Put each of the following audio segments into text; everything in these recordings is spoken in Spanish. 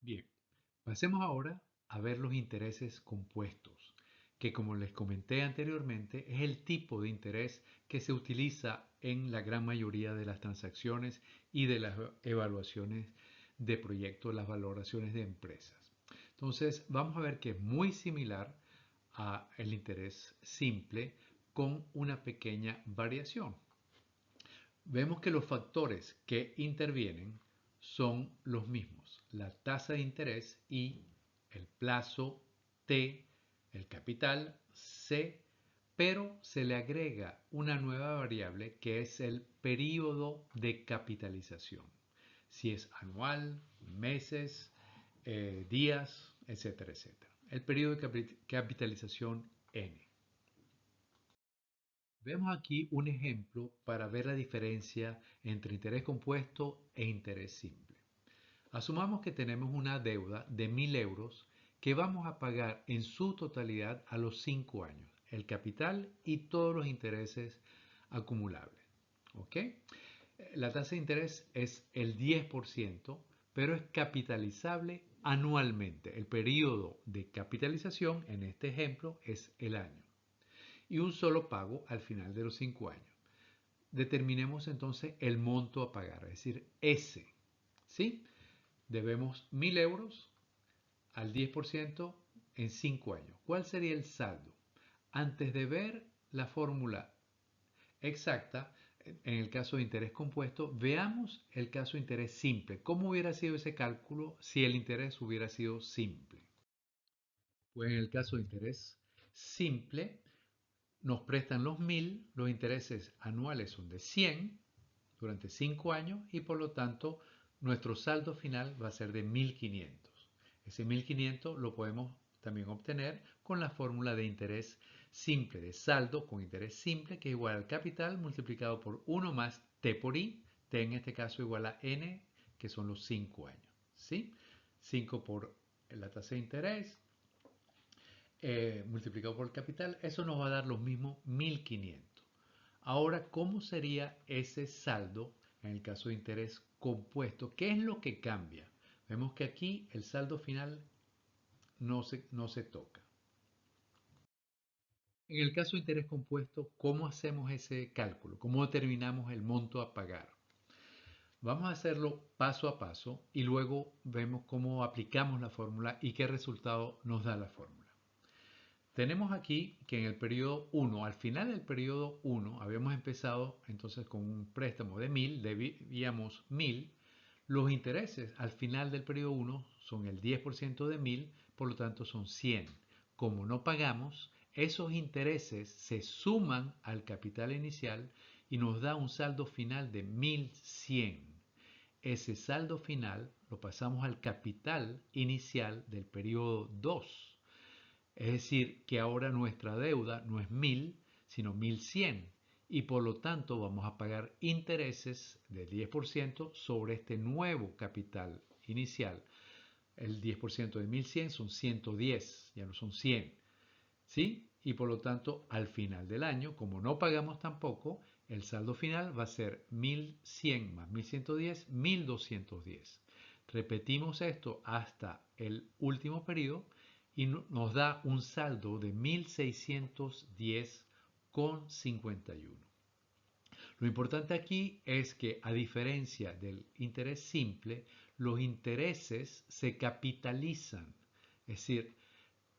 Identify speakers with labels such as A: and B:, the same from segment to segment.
A: Bien, pasemos ahora a ver los intereses compuestos, que como les comenté anteriormente es el tipo de interés que se utiliza en la gran mayoría de las transacciones y de las evaluaciones de proyectos, las valoraciones de empresas. Entonces, vamos a ver que es muy similar a el interés simple con una pequeña variación. Vemos que los factores que intervienen son los mismos, la tasa de interés y el plazo T, el capital C, pero se le agrega una nueva variable que es el periodo de capitalización, si es anual, meses, días, etcétera, etcétera. El periodo de capitalización N. Vemos aquí un ejemplo para ver la diferencia entre interés compuesto e interés simple. Asumamos que tenemos una deuda de 1.000 euros que vamos a pagar en su totalidad a los 5 años, el capital y todos los intereses acumulables. ¿Ok? La tasa de interés es el 10%, pero es capitalizable anualmente. El periodo de capitalización en este ejemplo es el año y un solo pago al final de los 5 años. Determinemos entonces el monto a pagar, es decir, S. ¿Sí? Debemos 1.000 euros al 10% en 5 años. ¿Cuál sería el saldo? Antes de ver la fórmula exacta, en el caso de interés compuesto, veamos el caso de interés simple. ¿Cómo hubiera sido ese cálculo si el interés hubiera sido simple? Pues en el caso de interés simple, nos prestan los 1.000, los intereses anuales son de 100 durante 5 años y por lo tanto nuestro saldo final va a ser de 1.500. Ese 1.500 lo podemos también obtener con la fórmula de interés simple, de saldo con interés simple, que es igual al capital multiplicado por 1 más T por I, T en este caso igual a N, que son los 5 años. ¿Sí? 5 por la tasa de interés multiplicado por el capital, eso nos va a dar los mismos 1.500. Ahora, ¿cómo sería ese saldo en el caso de interés compuesto? ¿Qué es lo que cambia? Vemos que aquí el saldo final no se toca. En el caso de interés compuesto, ¿cómo hacemos ese cálculo? ¿Cómo determinamos el monto a pagar? Vamos a hacerlo paso a paso y luego vemos cómo aplicamos la fórmula y qué resultado nos da la fórmula. Tenemos aquí que en el periodo 1, al final del periodo 1, habíamos empezado entonces con un préstamo de 1.000, debíamos 1.000. Los intereses al final del periodo 1 son el 10% de 1.000, por lo tanto son 100. Como no pagamos, esos intereses se suman al capital inicial y nos da un saldo final de 1.100. Ese saldo final lo pasamos al capital inicial del periodo 2. Es decir, que ahora nuestra deuda no es 1.000, sino 1.100 y por lo tanto vamos a pagar intereses del 10% sobre este nuevo capital inicial. El 10% de 1.100 son 110, ya no son 100. ¿Sí? Y por lo tanto, al final del año, como no pagamos tampoco, el saldo final va a ser 1.100 más 1.110, 1.210. Repetimos esto hasta el último periodo y nos da un saldo de 1.610,51. Lo importante aquí es que a diferencia del interés simple, los intereses se capitalizan, es decir,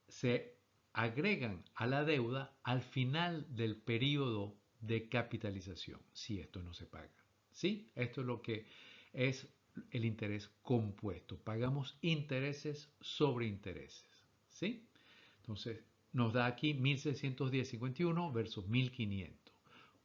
A: se agregan a la deuda al final del periodo de capitalización, si esto no se paga. ¿Sí? Esto es lo que es el interés compuesto. Pagamos intereses sobre intereses. ¿Sí? Entonces, nos da aquí 1.610,51 versus 1.500.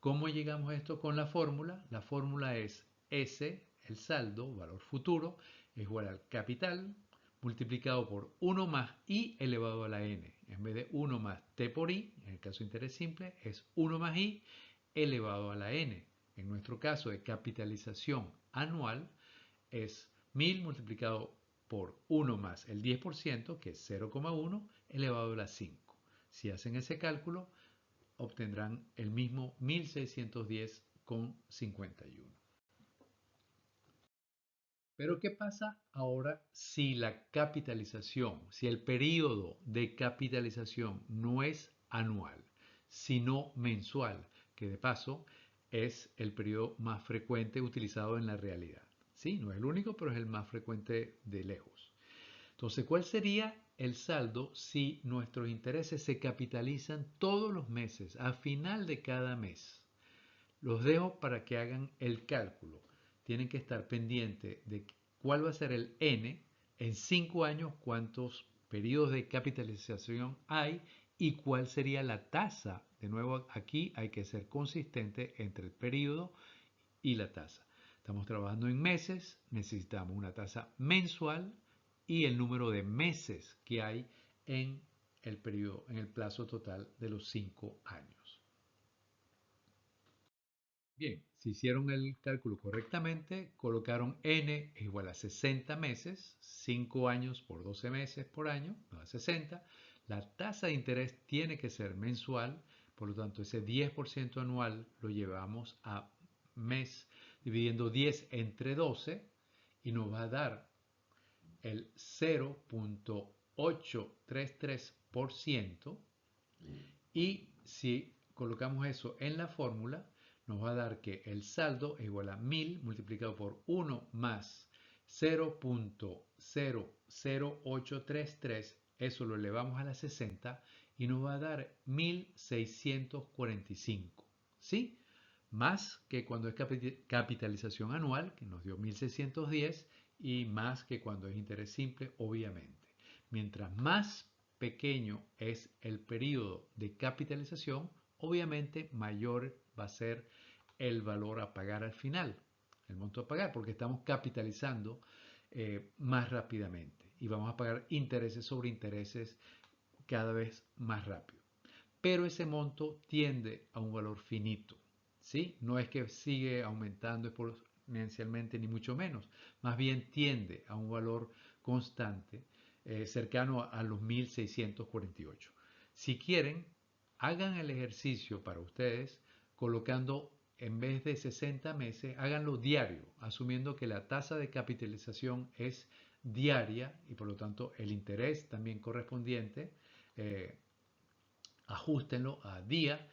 A: ¿Cómo llegamos a esto con la fórmula? La fórmula es S, el saldo, valor futuro, es igual al capital multiplicado por 1 más I elevado a la N. En vez de 1 más T por I, en el caso de interés simple, es 1 más I elevado a la N. En nuestro caso de capitalización anual, es 1.000 multiplicado por 1 más el 10%, que es 0,1, elevado a la 5. Si hacen ese cálculo, obtendrán el mismo 1.610,51. Pero ¿qué pasa ahora si la capitalización, si el periodo de capitalización no es anual, sino mensual, que de paso es el periodo más frecuente utilizado en la realidad? Sí, no es el único, pero es el más frecuente de lejos. Entonces, ¿cuál sería el saldo si nuestros intereses se capitalizan todos los meses, a final de cada mes? Los dejo para que hagan el cálculo. Tienen que estar pendientes de cuál va a ser el N en 5 años, cuántos periodos de capitalización hay y cuál sería la tasa. De nuevo, aquí hay que ser consistente entre el periodo y la tasa. Estamos trabajando en meses, necesitamos una tasa mensual y el número de meses que hay en el periodo, en el plazo total de los 5 años. Bien, si hicieron el cálculo correctamente, colocaron n es igual a 60 meses, 5 años por 12 meses por año, nos da 60. La tasa de interés tiene que ser mensual, por lo tanto ese 10% anual lo llevamos a mes, dividiendo 10 entre 12 y nos va a dar el 0.833%. Y si colocamos eso en la fórmula, nos va a dar que el saldo es igual a 1000 multiplicado por 1 más 0.00833, eso lo elevamos a la 60 y nos va a dar 1645. ¿Sí? Más que cuando es capitalización anual, que nos dio 1610, y más que cuando es interés simple, obviamente. Mientras más pequeño es el periodo de capitalización, obviamente mayor va a ser el valor a pagar al final, el monto a pagar, porque estamos capitalizando más rápidamente y vamos a pagar intereses sobre intereses cada vez más rápido. Pero ese monto tiende a un valor finito, ¿sí? No es que sigue aumentando exponencialmente ni mucho menos, más bien tiende a un valor constante cercano a los 1648. Si quieren, hagan el ejercicio para ustedes colocando en vez de 60 meses, háganlo diario, asumiendo que la tasa de capitalización es diaria y por lo tanto el interés también correspondiente, ajustenlo a día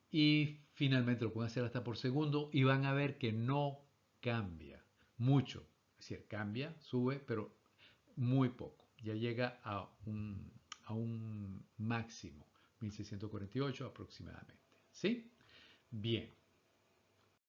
A: y finalmente lo pueden hacer hasta por segundo y van a ver que no cambia mucho. Es decir, cambia, sube, pero muy poco. Ya llega a un máximo, 1648 aproximadamente. ¿Sí? Bien.